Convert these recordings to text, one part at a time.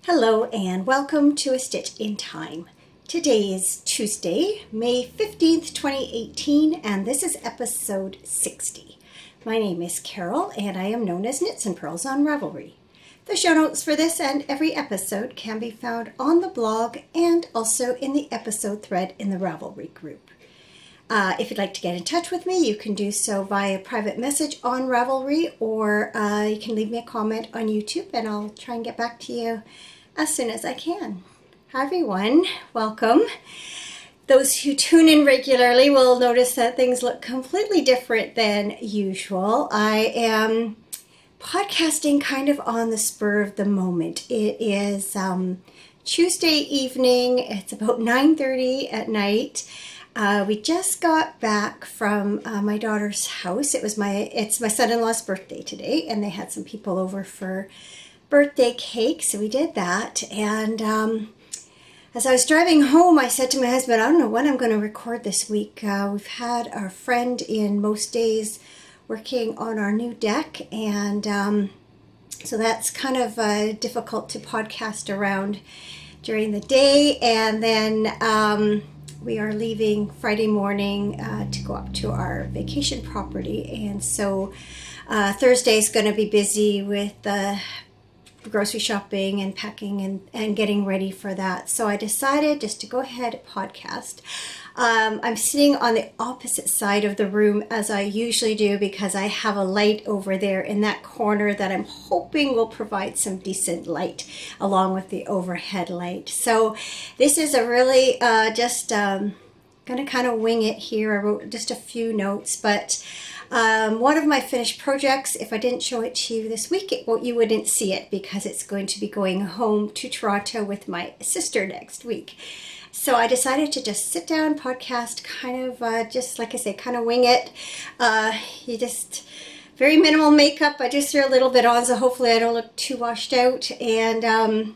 Hello and welcome to A Stitch in Time. Today is Tuesday, May 15th, 2018, and this is episode 60. My name is Carol and I am known as Knits and Pearls on Ravelry. The show notes for this and every episode can be found on the blog and also in the episode thread in the Ravelry group. If you'd like to get in touch with me, you can do so via private message on Ravelry, or you can leave me a comment on YouTube and I'll try and get back to you as soon as I can. Hi everyone, welcome. Those who tune in regularly will notice that things look completely different than usual. I am podcasting kind of on the spur of the moment. It is Tuesday evening, it's about 9:30 at night. We just got back from my daughter's house. It's my son-in-law's birthday today, and they had some people over for birthday cake, so we did that. And as I was driving home, I said to my husband, I don't know when I'm going to record this week. We've had our friend in most days working on our new deck, and so that's kind of difficult to podcast around during the day. And then we are leaving Friday morning to go up to our vacation property, and so Thursday is going to be busy with grocery shopping and packing and getting ready for that. So I decided just to go ahead and podcast. I'm sitting on the opposite side of the room as I usually do because I have a light over there in that corner that I'm hoping will provide some decent light along with the overhead light. So this is a really just going to kind of wing it here. I wrote just a few notes, but one of my finished projects, if I didn't show it to you this week, you wouldn't see it because it's going to be going home to Toronto with my sister next week. So I decided to just sit down, podcast, kind of just like I say, kind of wing it. You just very minimal makeup. I just threw a little bit on, so hopefully I don't look too washed out. And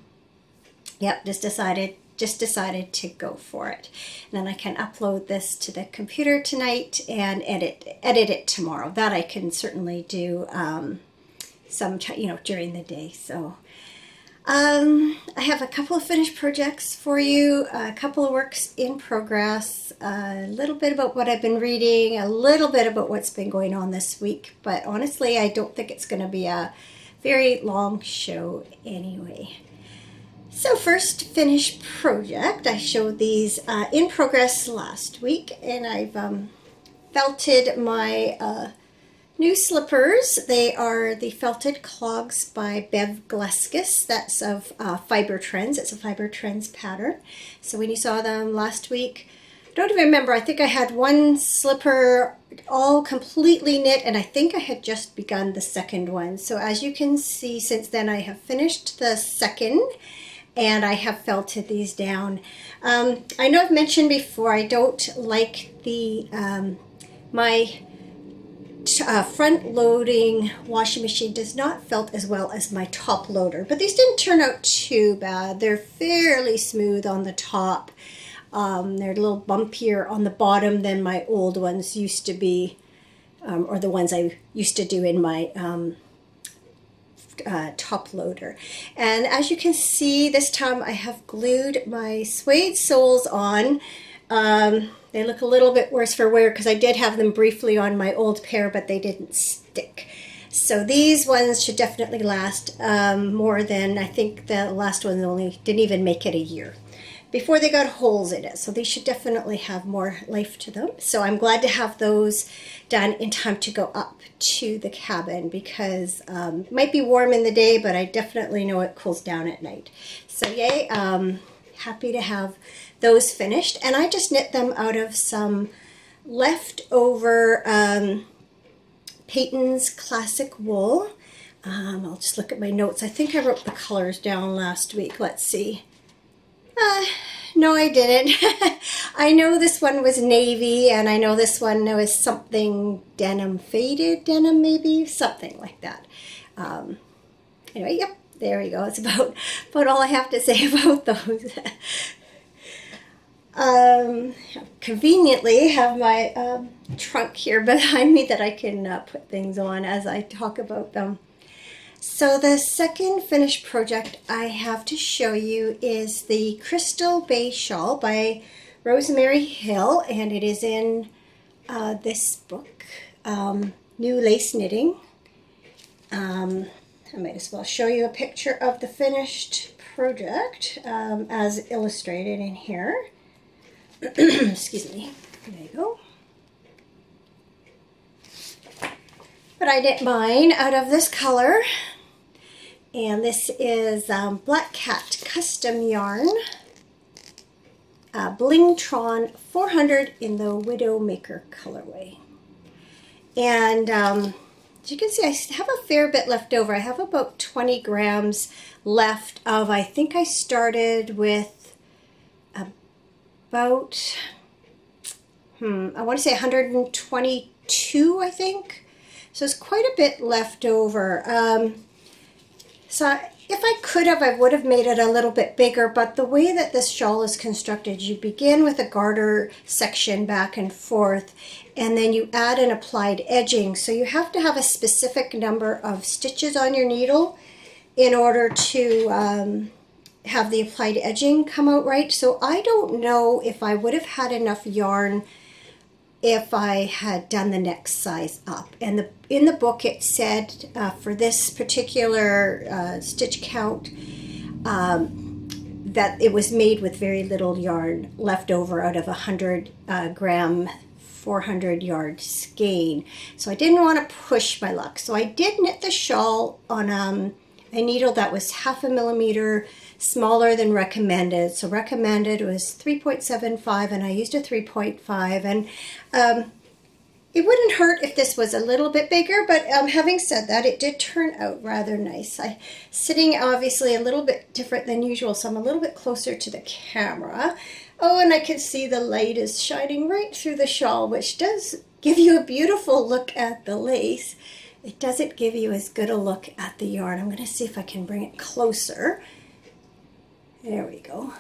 yep, just decided to go for it. And then I can upload this to the computer tonight and edit it tomorrow. That I can certainly do during the day. So I have a couple of finished projects for you, a couple of works in progress, a little bit about what I've been reading, a little bit about what's been going on this week. But honestly, I don't think it's going to be a very long show anyway. So first finished project, I showed these in progress last week, and I've felted my new slippers. They are the Felted Clogs by Bev Gleskis. That's of Fiber Trends. It's a Fiber Trends pattern. So when you saw them last week, I don't even remember. I think I had one slipper all completely knit, and I think I had just begun the second one. So as you can see, since then I have finished the second, and I have felted these down. I know I've mentioned before I don't like the my front-loading washing machine does not felt as well as my top loader, but these didn't turn out too bad. They're fairly smooth on the top. They're a little bumpier on the bottom than my old ones used to be, or the ones I used to do in my top loader. And as you can see, this time I have glued my suede soles on. They look a little bit worse for wear because I did have them briefly on my old pair, but they didn't stick. So these ones should definitely last more than, I think the last one only didn't even make it a year before they got holes in it. So they should definitely have more life to them. So I'm glad to have those done in time to go up to the cabin because it might be warm in the day, but I definitely know it cools down at night. So yay, happy to have those finished. And I just knit them out of some leftover Peyton's Classic Wool. I'll just look at my notes. I think I wrote the colors down last week. Let's see. No, I didn't. I know this one was navy, and I know this one was something denim, faded denim, maybe something like that. Anyway, yep, there we go. It's about all I have to say about those. Conveniently have my trunk here behind me that I can put things on as I talk about them. So the second finished project I have to show you is the Crystal Bay Shawl by Rosemary Hill, and it is in this book, New Lace Knitting. I might as well show you a picture of the finished project as illustrated in here. Excuse me. There you go. But I knit mine out of this color, and this is Black Cat Custom Yarn, Blingtron 400 in the Widowmaker colorway. And as you can see, I have a fair bit left over. I have about 20 grams left of, I think I started with about, I want to say 122, I think. So it's quite a bit left over. So if I could have, I would have made it a little bit bigger, but the way that this shawl is constructed, you begin with a garter section back and forth, and then you add an applied edging. So you have to have a specific number of stitches on your needle in order to have the applied edging come out right. So I don't know if I would have had enough yarn if I had done the next size up. And in the book it said for this particular stitch count that it was made with very little yarn left over out of a 100 gram 400 yard skein. So I didn't want to push my luck. So I did knit the shawl on a needle that was 0.5 millimeter smaller than recommended. So recommended was 3.75 and I used a 3.5, and it wouldn't hurt if this was a little bit bigger, but having said that, it did turn out rather nice. Sitting obviously a little bit different than usual, so I'm a little bit closer to the camera. Oh, and I can see the light is shining right through the shawl, which does give you a beautiful look at the lace. It doesn't give you as good a look at the yarn. I'm going to see if I can bring it closer. There we go.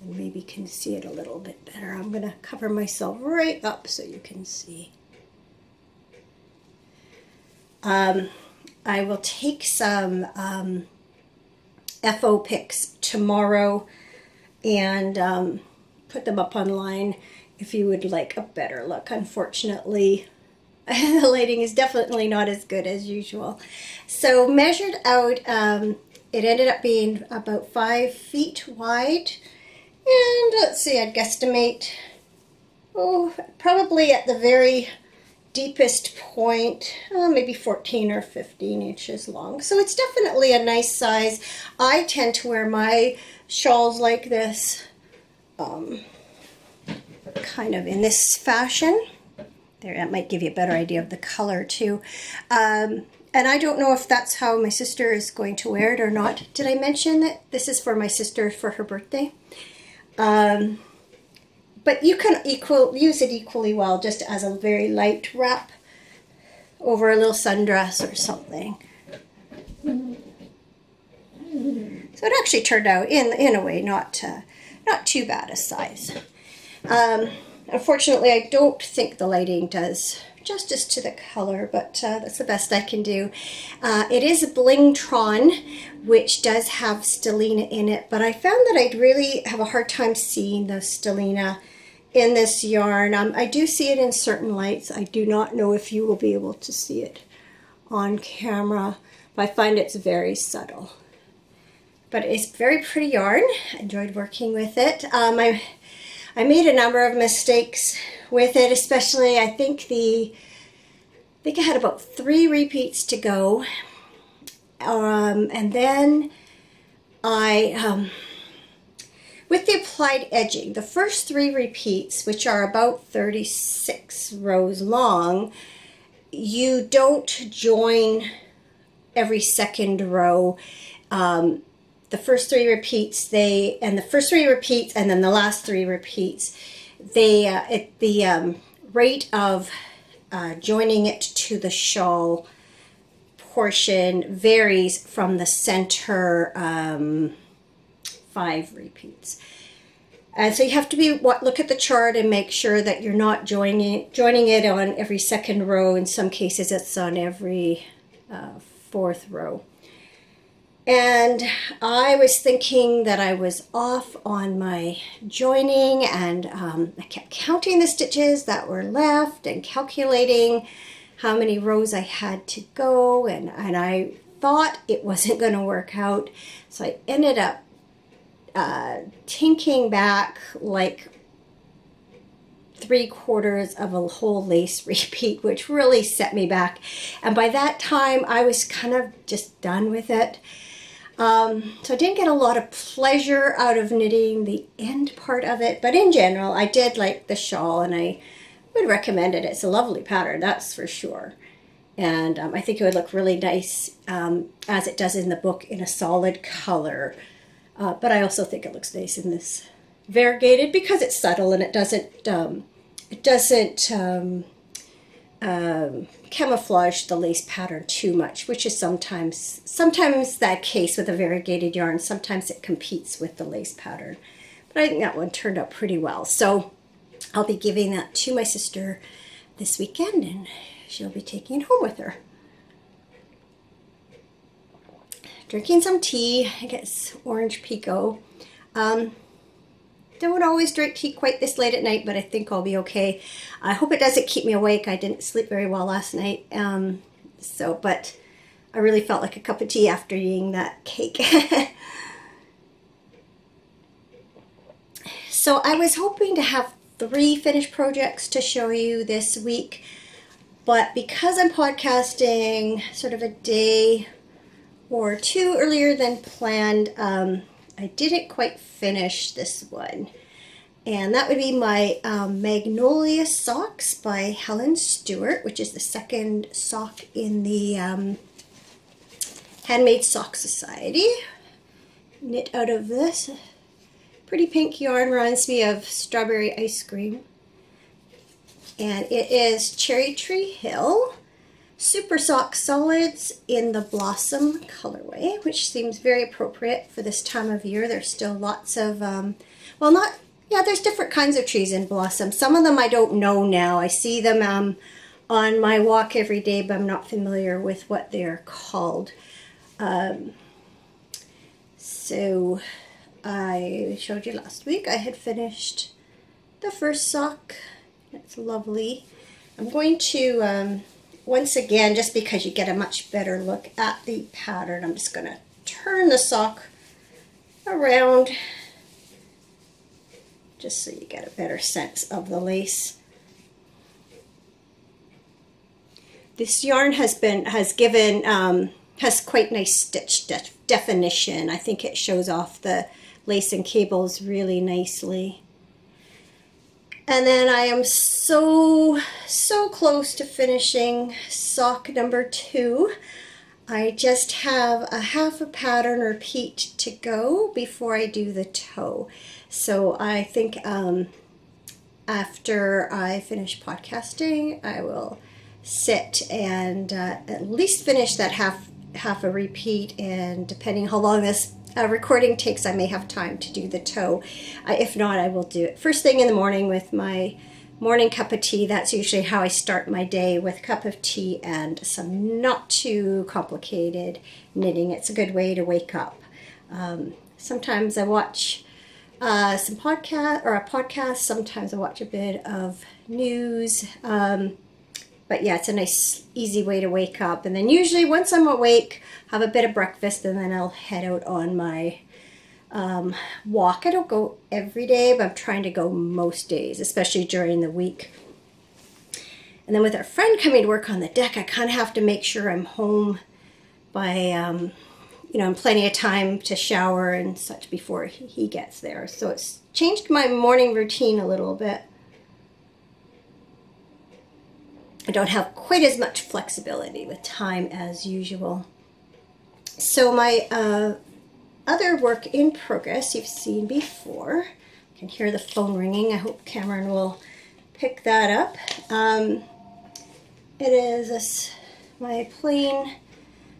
And maybe you can see it a little bit better. I'm going to cover myself right up so you can see. I will take some FO pics tomorrow and put them up online if you would like a better look. Unfortunately, the lighting is definitely not as good as usual. So measured out, it ended up being about 5 feet wide. And let's see, I'd guesstimate, probably at the very deepest point, maybe 14 or 15 inches long. So it's definitely a nice size. I tend to wear my shawls like this, kind of in this fashion. There, that might give you a better idea of the color too. And I don't know if that's how my sister is going to wear it or not. Did I mention that this is for my sister for her birthday? But you can use it equally well just as a very light wrap over a little sundress or something. So it actually turned out in a way not too bad a size. Unfortunately, I don't think the lighting does justice to the color, but that's the best I can do. It is a Blingtron, which does have stellina in it, but I found that I'd really have a hard time seeing the stellina in this yarn. I do see it in certain lights. I do not know if you will be able to see it on camera, but I find it's very subtle. But it's very pretty yarn. I enjoyed working with it. I made a number of mistakes with it, especially I think I had about 3 repeats to go, and then with the applied edging, the first 3 repeats, which are about 36 rows long, you don't join every second row. The first 3 repeats, and then the last 3 repeats, the rate of joining it to the shawl portion varies from the center 5 repeats. And so you have to look at the chart and make sure that you're not joining it on every second row. In some cases it's on every fourth row. And I was thinking that I was off on my joining, and I kept counting the stitches that were left and calculating how many rows I had to go, and I thought it wasn't going to work out. So I ended up tinking back like 3/4 of a whole lace repeat, which really set me back. And by that time, I was kind of just done with it. So I didn't get a lot of pleasure out of knitting the end part of it, but in general, I did like the shawl, and I would recommend it. It's a lovely pattern, that's for sure. And I think it would look really nice, as it does in the book, in a solid color. But I also think it looks nice in this variegated because it's subtle and it doesn't camouflage the lace pattern too much, which is sometimes that case with a variegated yarn. Sometimes it competes with the lace pattern, but I think that one turned out pretty well. So I'll be giving that to my sister this weekend, and she'll be taking it home with her. Drinking some tea. I guess orange pico. Don't always drink tea quite this late at night, but I think I'll be okay. I hope it doesn't keep me awake. I didn't sleep very well last night, but I really felt like a cup of tea after eating that cake. So I was hoping to have 3 finished projects to show you this week, but because I'm podcasting sort of a day or 2 earlier than planned, I didn't quite finish this one. And that would be my Magnolia socks by Helen Stewart, which is the second sock in the Handmade Sock Society. Knit out of this pretty pink yarn, reminds me of strawberry ice cream. And it is Cherry Tree Hill Super Sock Solids in the Blossom colorway, which seems very appropriate for this time of year. There's still lots of, there's different kinds of trees in blossom. Some of them I don't know now. I see them on my walk every day, but I'm not familiar with what they're called. So I showed you last week I had finished the first sock. It's lovely. I'm going to, once again, just because you get a much better look at the pattern, I'm just going to turn the sock around just so you get a better sense of the lace. This yarn has quite nice stitch definition. I think it shows off the lace and cables really nicely. And then I am so close to finishing sock number 2. I just have a half a pattern repeat to go before I do the toe. So I think after I finish podcasting, I will sit and at least finish that half a repeat, and depending how long this recording takes, I may have time to do the toe. If not, I will do it first thing in the morning with my morning cup of tea. That's usually how I start my day, with a cup of tea and some not too complicated knitting. It's a good way to wake up. Sometimes I watch a podcast. Sometimes I watch a bit of news. But yeah, it's a nice, easy way to wake up. And then usually once I'm awake, have a bit of breakfast, and then I'll head out on my walk. I don't go every day, but I'm trying to go most days, especially during the week. And then with our friend coming to work on the deck, I kind of have to make sure I'm home by, plenty of time to shower and such before he gets there. So it's changed my morning routine a little bit. I don't have quite as much flexibility with time as usual. So my other work in progress you've seen before. You can hear the phone ringing. I hope Cameron will pick that up. It is my plain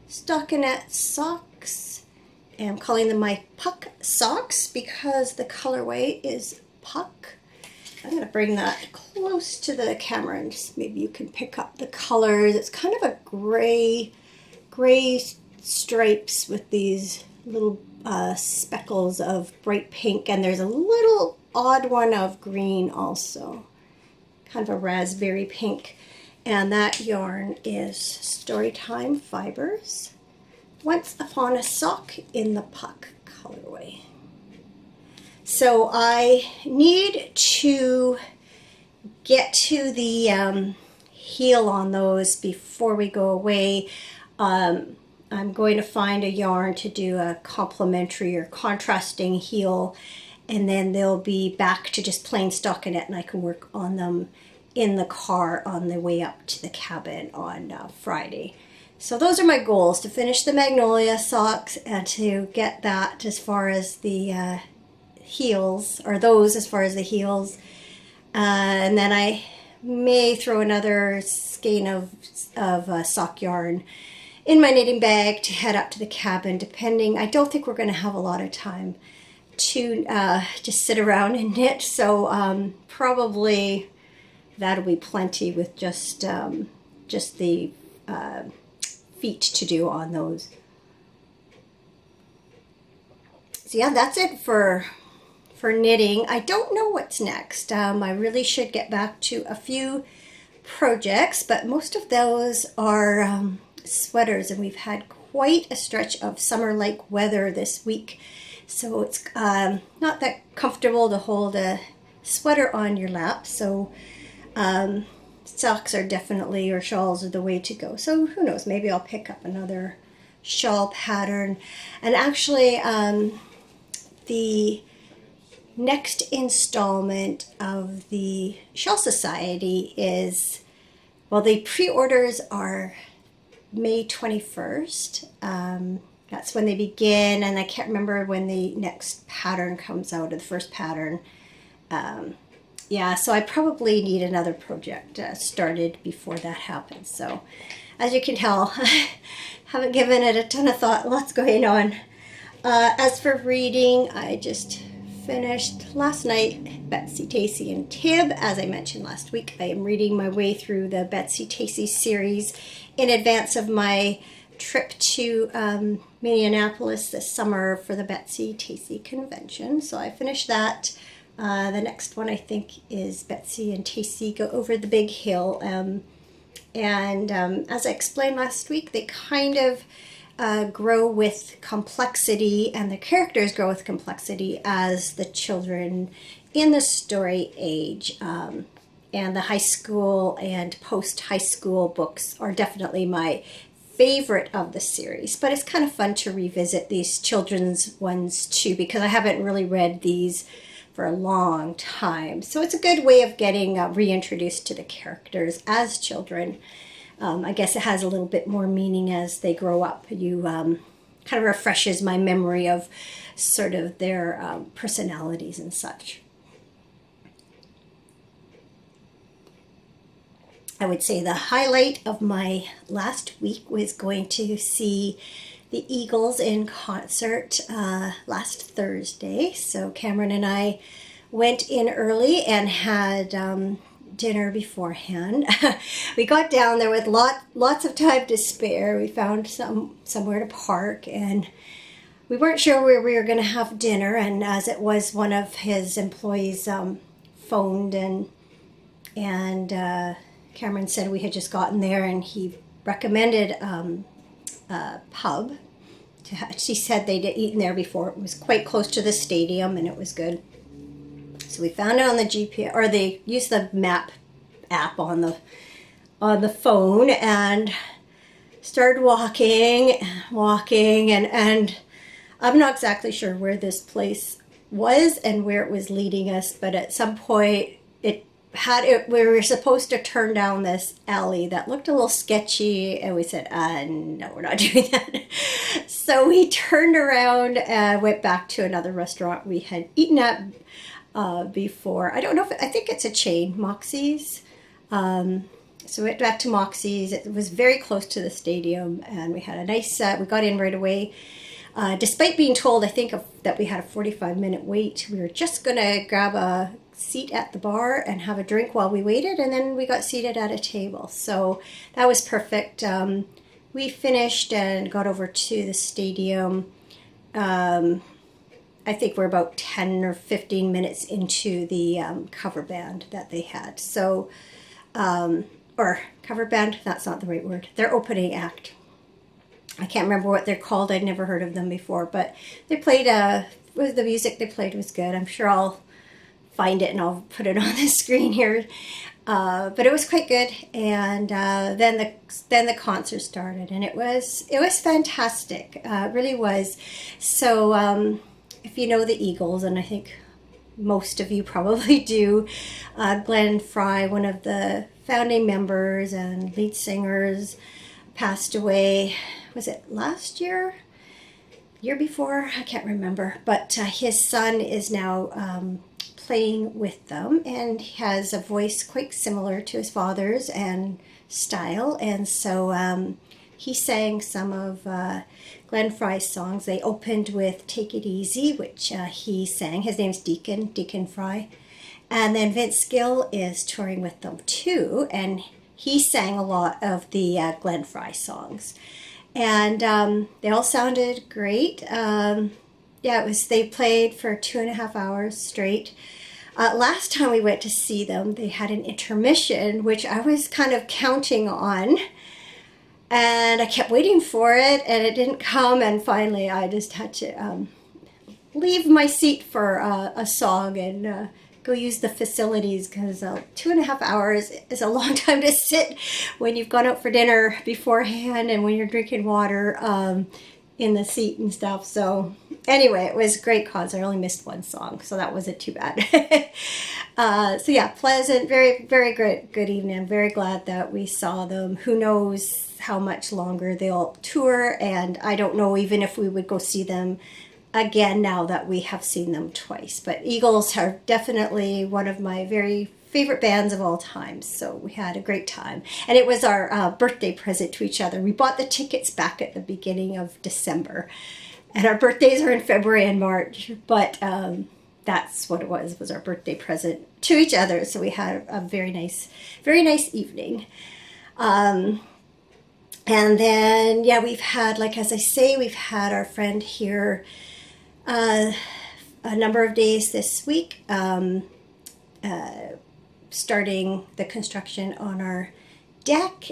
stockinette socks. And I'm calling them my puck socks because the colorway is puck. I'm going to bring that close to the camera and just maybe you can pick up the colors. It's kind of a gray gray stripes with these little speckles of bright pink, and there's a little odd one of green also, kind of a raspberry pink. And that yarn is Storytime Fibers, Once Upon a Sock in the Puck colorway. So I need to get to the heel on those before we go away. I'm going to find a yarn to do a complementary or contrasting heel, and then they'll be back to just plain stockinette, and I can work on them in the car on the way up to the cabin on Friday. So those are my goals, to finish the Magnolia socks and to get that as far as the heels, or those as far as the heels. And then I may throw another skein of sock yarn in my knitting bag to head up to the cabin, depending. I don't think we're going to have a lot of time to just sit around and knit, so probably that'll be plenty with just the feet to do on those. So yeah, that's it for knitting. I don't know what's next. I really should get back to a few projects, but most of those are sweaters, and we've had quite a stretch of summer-like weather this week, so it's not that comfortable to hold a sweater on your lap. So socks are definitely, or shawls are the way to go. So who knows, maybe I'll pick up another shawl pattern. And actually the next installment of the Shawl Society is, well, the pre-orders are May 21st. That's when they begin, and I can't remember when the next pattern comes out, or the first pattern. Yeah, so I probably need another project started before that happens. So as you can tell, I haven't given it a ton of thought, lots going on. As for reading, I just finished last night Betsy, Tacy, and Tib. As I mentioned last week, I am reading my way through the Betsy Tacy series in advance of my trip to Minneapolis this summer for the Betsy Tacy convention. So I finished that. The next one, I think, is Betsy and Tacy Go Over the Big Hill. As I explained last week, they kind of grow with complexity, and the characters grow with complexity as the children in the story age. And the high school and post-high school books are definitely my favorite of the series. But it's kind of fun to revisit these children's ones too, because I haven't really read these for a long time. So it's a good way of getting reintroduced to the characters as children. I guess it has a little bit more meaning as they grow up. You kind of refreshes my memory of sort of their personalities and such. I would say the highlight of my last week was going to see the Eagles in concert last Thursday. So Cameron and I went in early and had dinner beforehand. We got down there with lots of time to spare. We found somewhere to park, and we weren't sure where we were going to have dinner. And as it was, one of his employees phoned, and Cameron said we had just gotten there, and he recommended a pub. She said they'd eaten there before. It was quite close to the stadium, and it was good. So we found it on the GPS, or they used the map app on the phone, and started walking, and I'm not exactly sure where this place was and where it was leading us, but at some point we were supposed to turn down this alley that looked a little sketchy, and we said, no, we're not doing that. So we turned around and went back to another restaurant we had eaten at before. I don't know I think it's a chain, Moxie's. So we went back to Moxie's. It was very close to the stadium, and we had a nice, we got in right away. Despite being told, I think, that we had a 45-minute wait, we were just going to grab a seat at the bar and have a drink while we waited, and then we got seated at a table. So that was perfect. We we finished and got over to the stadium. I think we're about 10 or 15 minutes into the cover band that they had. So, or cover band, that's not the right word. Their opening act. I can't remember what they're called. I'd never heard of them before, but they played, the music they played was good. I'm sure I'll find it and I'll put it on the screen here. But it was quite good, and then the concert started, and it was fantastic. It really was. So if you know the Eagles, and I think most of you probably do, Glenn Frey, one of the founding members and lead singers, passed away. Was it last year? Year before? I can't remember. But his son is now playing with them, and he has a voice quite similar to his father's and style, and so he sang some of Glenn Frey's songs. They opened with Take It Easy, which he sang. His name's Deacon Frey, and then Vince Gill is touring with them too, and he sang a lot of the Glenn Frey songs, and they all sounded great. Yeah, they played for 2.5 hours straight. Last time we went to see them, they had an intermission, which I was kind of counting on, and I kept waiting for it, and it didn't come, and finally I just had to leave my seat for a song and go use the facilities, because 2.5 hours is a long time to sit when you've gone out for dinner beforehand and when you're drinking water in the seat and stuff. So anyway, it was a great concert. I only missed one song, so that wasn't too bad. So yeah, pleasant, very, very good evening. I'm very glad that we saw them. Who knows how much longer they'll tour, and I don't know even if we would go see them again now that we have seen them twice. But Eagles are definitely one of my very favorite bands of all time, so we had a great time, and it was our birthday present to each other. We bought the tickets back at the beginning of December, and our birthdays are in February and March, but that's what it was our birthday present to each other. So we had a very nice evening. And then, yeah, we've had, like, as I say, we've had our friend here a number of days this week, starting the construction on our deck.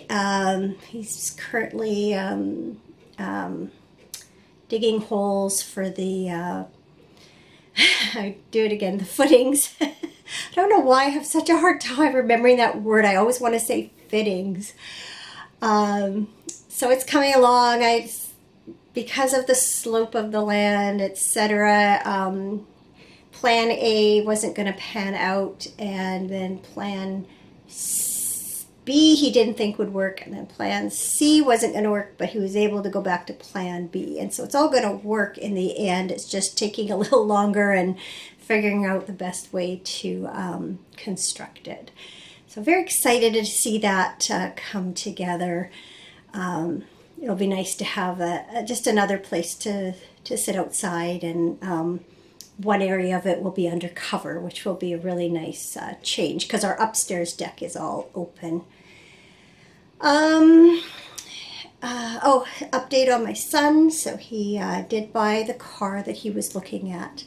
He's currently digging holes for the, I do it again, the footings. I don't know why I have such a hard time remembering that word. I always want to say fittings. So it's coming along. Because of the slope of the land, etc., Plan A wasn't going to pan out, and then Plan B he didn't think would work, and then Plan C wasn't going to work, but he was able to go back to Plan B. And so it's all going to work in the end. It's just taking a little longer and figuring out the best way to construct it. So very excited to see that come together. It'll be nice to have just another place to sit outside, and one area of it will be under cover, which will be a really nice change, because our upstairs deck is all open. Oh, update on my son. So he did buy the car that he was looking at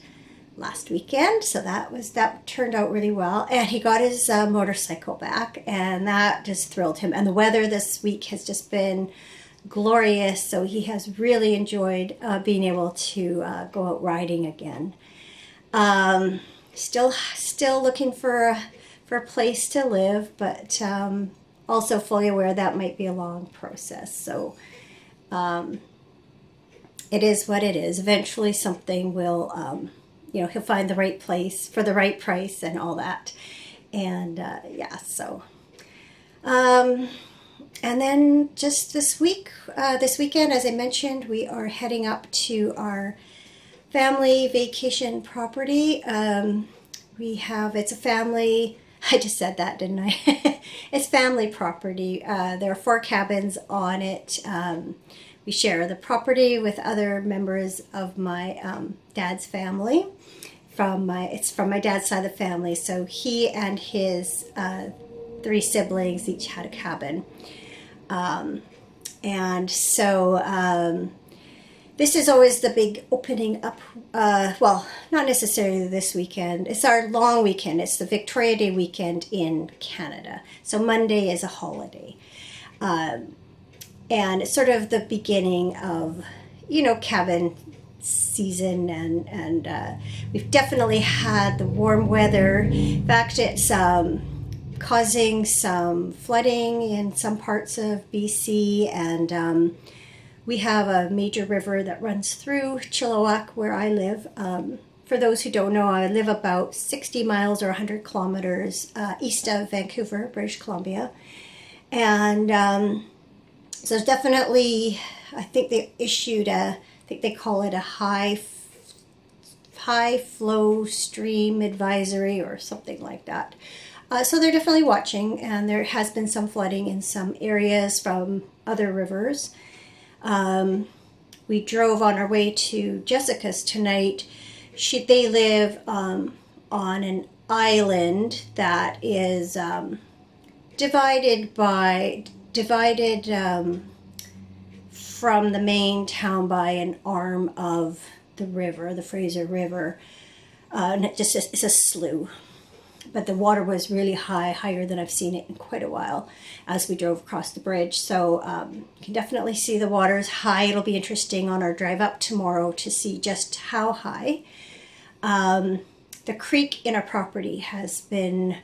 last weekend, so that turned out really well, and he got his motorcycle back, and that just thrilled him. And the weather this week has just been glorious, so he has really enjoyed being able to go out riding again. Still looking for a place to live, but also fully aware that might be a long process. So it is what it is. Eventually something will, he'll find the right place for the right price and all that. And yeah, so and then just this weekend, as I mentioned, we are heading up to our family vacation property. It's a family, I just said that, didn't I? It's family property. There are 4 cabins on it. We share the property with other members of my dad's family. It's from my dad's side of the family. So he and his 3 siblings each had a cabin. And so this is always the big opening up, well, not necessarily this weekend. It's our long weekend. It's the Victoria Day weekend in Canada. So Monday is a holiday. And it's sort of the beginning of, cabin season, and we've definitely had the warm weather. In fact, it's causing some flooding in some parts of BC, and we have a major river that runs through Chilliwack where I live. For those who don't know, I live about 60 miles or 100 kilometers east of Vancouver, British Columbia. And so there's definitely, I think they issued I think they call it a high flow stream advisory or something like that. So they're definitely watching, and there has been some flooding in some areas from other rivers. We drove on our way to Jessica's tonight. They live on an island that is divided from the main town by an arm of the river, the Fraser River, and it's a slough. But the water was really high, higher than I've seen it in quite a while as we drove across the bridge. So you can definitely see the water's high. It'll be interesting on our drive up tomorrow to see just how high. The creek in our property has been,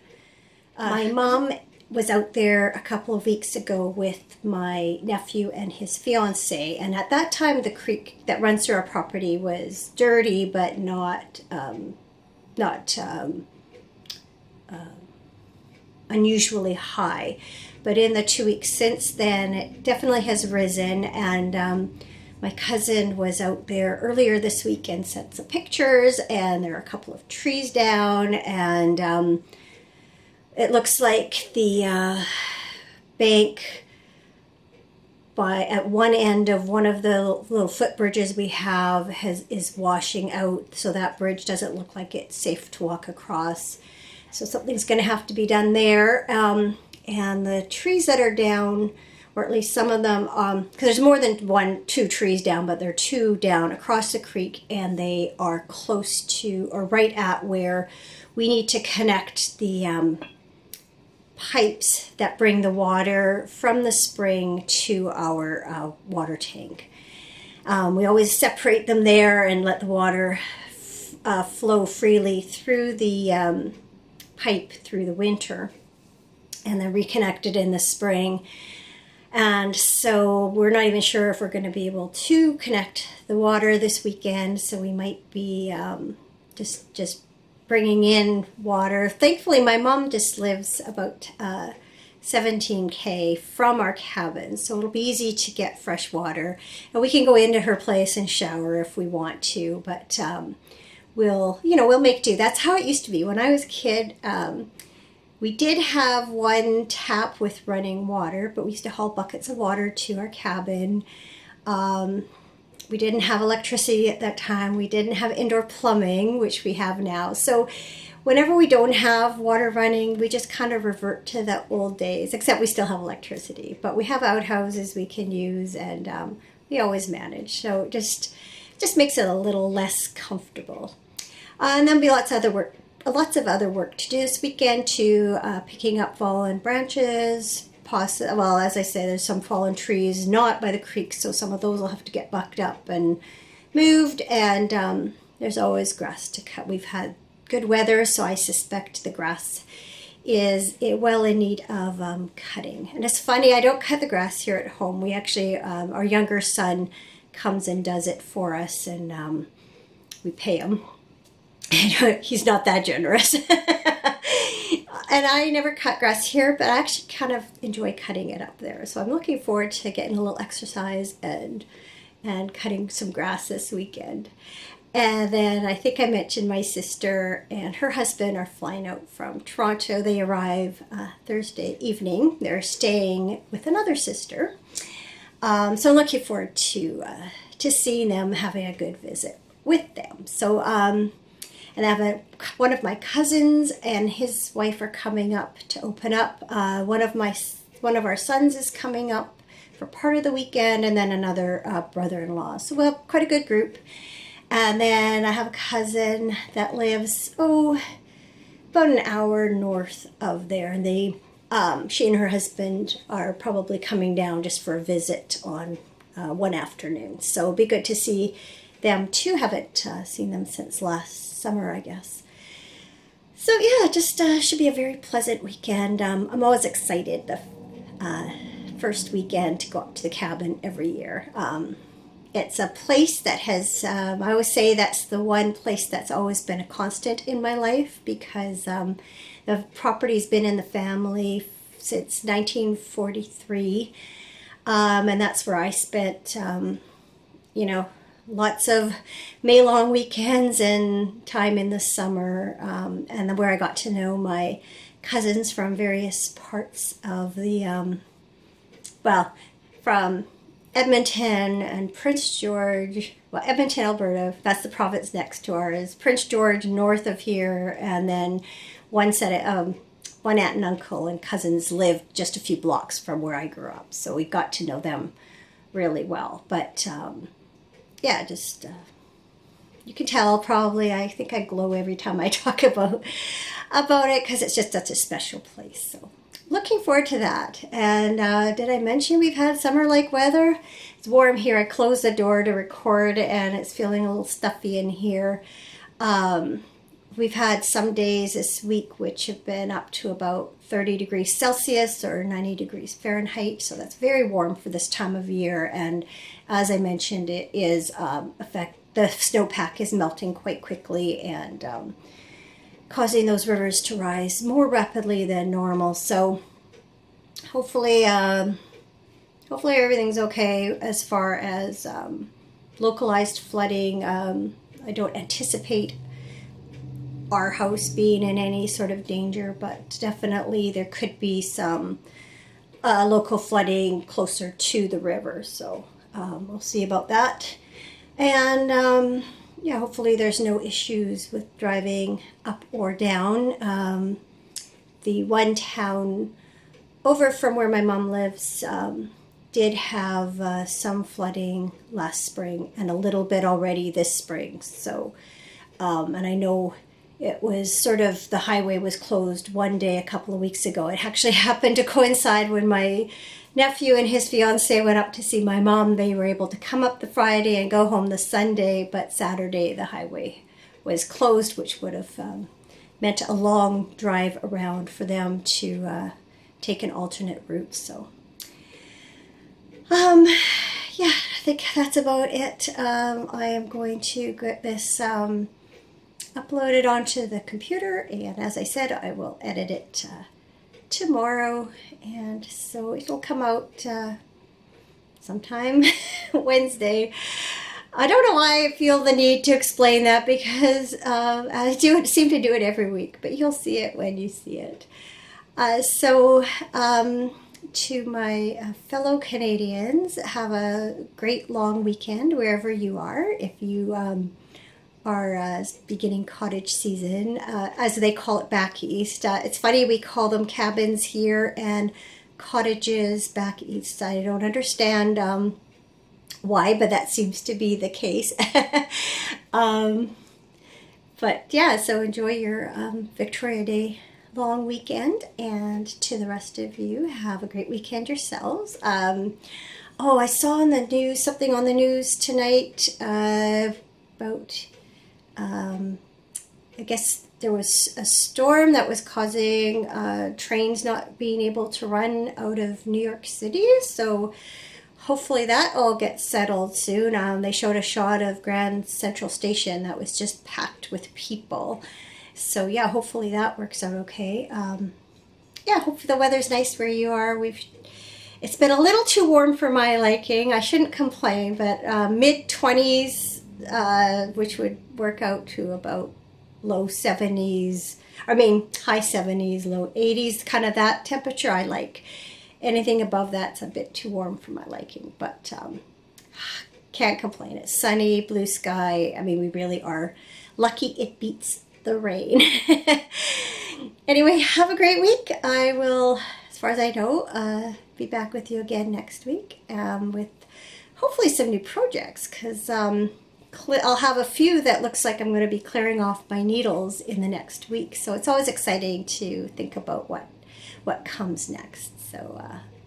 my mom was out there a couple of weeks ago with my nephew and his fiance, and at that time the creek that runs through our property was dirty but not unusually high. But in the 2 weeks since then, it definitely has risen, and my cousin was out there earlier this week and sent some pictures, and there are a couple of trees down, and it looks like the bank at one end of one of the little footbridges we have is washing out, so that bridge doesn't look like it's safe to walk across. So something's going to have to be done there. And the trees that are down, or at least some of them, because there's more than two trees down, but there are two down across the creek, and they are close to, or right at where we need to connect the pipes that bring the water from the spring to our water tank. We always separate them there and let the water flow freely through the pipe through the winter, and then reconnect it in the spring. And so we're not even sure if we're going to be able to connect the water this weekend, so we might be just bringing in water. Thankfully, my mom just lives about 17K from our cabin, so it'll be easy to get fresh water, and we can go into her place and shower if we want to, but we'll make do. That's how it used to be when I was a kid. We did have one tap with running water, but we used to haul buckets of water to our cabin. We didn't have electricity at that time. We didn't have indoor plumbing, which we have now. So whenever we don't have water running, we just kind of revert to the old days, except we still have electricity. But we have outhouses we can use, and we always manage. So it just makes it a little less comfortable. And then be lots of other work to do this weekend too, picking up fallen branches. Well, as I say, there's some fallen trees not by the creek, so some of those will have to get bucked up and moved, and there's always grass to cut. We've had good weather, so I suspect the grass is well in need of cutting. And it's funny, I don't cut the grass here at home. We actually, our younger son comes and does it for us, and we pay him. He's not that generous. And I never cut grass here, but I actually kind of enjoy cutting it up there. So I'm looking forward to getting a little exercise and cutting some grass this weekend. And then I think I mentioned my sister and her husband are flying out from Toronto. They arrive Thursday evening. They're staying with another sister. So I'm looking forward to seeing them, having a good visit with them. So and I have one of my cousins and his wife are coming up to open up. One of our sons is coming up for part of the weekend, and then another brother-in-law. So we have quite a good group. And then I have a cousin that lives, about an hour north of there. And she and her husband are probably coming down just for a visit on one afternoon. So it'll be good to see them too. Haven't seen them since last summer, I guess. So yeah, just should be a very pleasant weekend. I'm always excited the first weekend to go up to the cabin every year. It's a place that has, I always say that's the one place that's always been a constant in my life, because the property's been in the family since 1943, and that's where I spent, lots of May long weekends and time in the summer, and where I got to know my cousins from various parts of the, from Edmonton and Prince George, Edmonton, Alberta, that's the province next to ours, Prince George north of here, and then one aunt and uncle and cousins lived just a few blocks from where I grew up, so we got to know them really well. But yeah, just you can tell probably, I think I glow every time I talk about it, because it's just such a special place. So looking forward to that. And did I mention we've had summer-like weather? It's warm here. I closed the door to record, and it's feeling a little stuffy in here. We've had some days this week which have been up to about 30 degrees Celsius or 90 degrees Fahrenheit, so that's very warm for this time of year. And as I mentioned, it is the snowpack is melting quite quickly and causing those rivers to rise more rapidly than normal. So hopefully everything's okay as far as localized flooding. I don't anticipate our house being in any sort of danger, but definitely there could be some local flooding closer to the river. So we'll see about that. And yeah, hopefully there's no issues with driving up or down. The one town over from where my mom lives did have some flooding last spring and a little bit already this spring. So, and I know it was sort of, the highway was closed one day a couple of weeks ago. It actually happened to coincide when my nephew and his fiance went up to see my mom. They were able to come up the Friday and go home the Sunday, but Saturday the highway was closed, which would have meant a long drive around for them to take an alternate route. So yeah, I think that's about it. I am going to get this uploaded onto the computer, and as I said, I will edit it tomorrow, and so it'll come out sometime Wednesday. I don't know why I feel the need to explain that, because I seem to do it every week, but you'll see it when you see it. To my fellow Canadians, have a great long weekend wherever you are. If you are beginning cottage season, as they call it back east. It's funny, we call them cabins here and cottages back east. I don't understand why, but that seems to be the case. But yeah, so enjoy your Victoria Day long weekend, and to the rest of you, have a great weekend yourselves. Oh, I saw on the news, something on the news tonight about I guess there was a storm that was causing trains not being able to run out of New York City. So hopefully that all gets settled soon. They showed a shot of Grand Central Station that was just packed with people. So yeah, hopefully that works out okay. Yeah, hopefully the weather's nice where you are. It's been a little too warm for my liking. I shouldn't complain, but mid-20s, which would work out to about low 70s, high 70s, low 80s, kind of that temperature I like. Anything above that's a bit too warm for my liking, but can't complain. It's sunny, blue sky. We really are lucky it beats the rain. Anyway, have a great week. I will, as far as I know, be back with you again next week with hopefully some new projects, because I'll have a few that looks like I'm going to be clearing off my needles in the next week. So it's always exciting to think about what comes next. So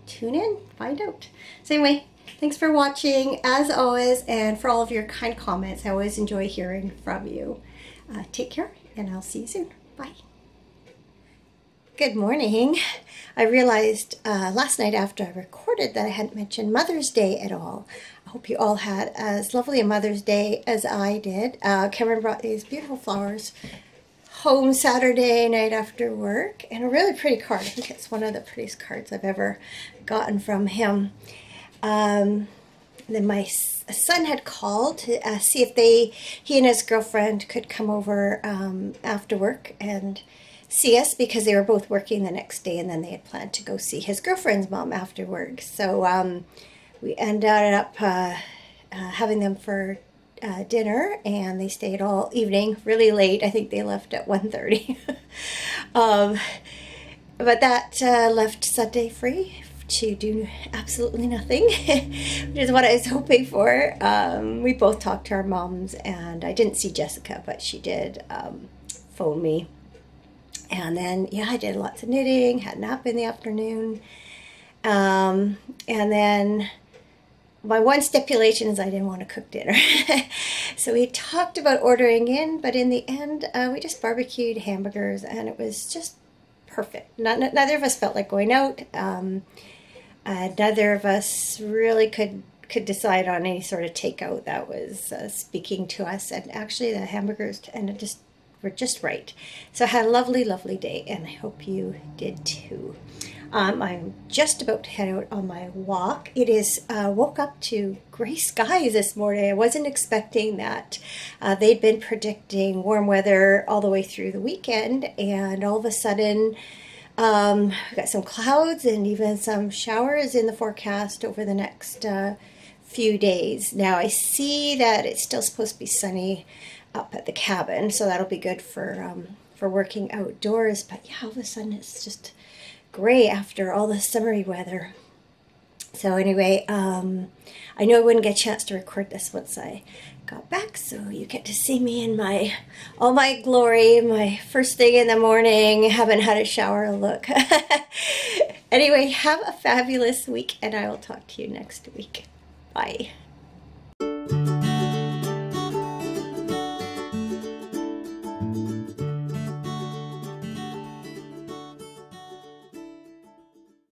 tune in, find out. So anyway, thanks for watching as always, and for all of your kind comments. I always enjoy hearing from you. Take care, and I'll see you soon. Bye. Good morning. I realized last night after I recorded that I hadn't mentioned Mother's Day at all. I hope you all had as lovely a Mother's Day as I did. Cameron brought these beautiful flowers home Saturday night after work, and a really pretty card. I think it's one of the prettiest cards I've ever gotten from him. Then my son had called to see if he and his girlfriend could come over after work and see us, because they were both working the next day, and then they had planned to go see his girlfriend's mom after work. So we ended up having them for dinner, and they stayed all evening, really late. I think they left at 1:30. But that left Sunday free to do absolutely nothing, which is what I was hoping for. We both talked to our moms, and I didn't see Jessica, but she did phone me. And then, yeah, I did lots of knitting, had a nap in the afternoon. And then my one stipulation is I didn't want to cook dinner. So we talked about ordering in, but in the end, we just barbecued hamburgers, and it was just perfect. Neither of us felt like going out. Neither of us really could decide on any sort of takeout that was speaking to us. And actually, the hamburgers were just right. So I had a lovely, lovely day, and I hope you did too. I'm just about to head out on my walk. It is woke up to gray skies this morning. I wasn't expecting that. They'd been predicting warm weather all the way through the weekend, and all of a sudden we got some clouds and even some showers in the forecast over the next few days. Now I see that it's still supposed to be sunny up at the cabin, so that'll be good for working outdoors. But yeah, all of a sudden it's just gray after all the summery weather. So anyway, I know I wouldn't get a chance to record this once I got back, so you get to see me in all my glory, my first thing in the morning. Haven't had a shower look. Anyway, have a fabulous week, and I will talk to you next week. Bye.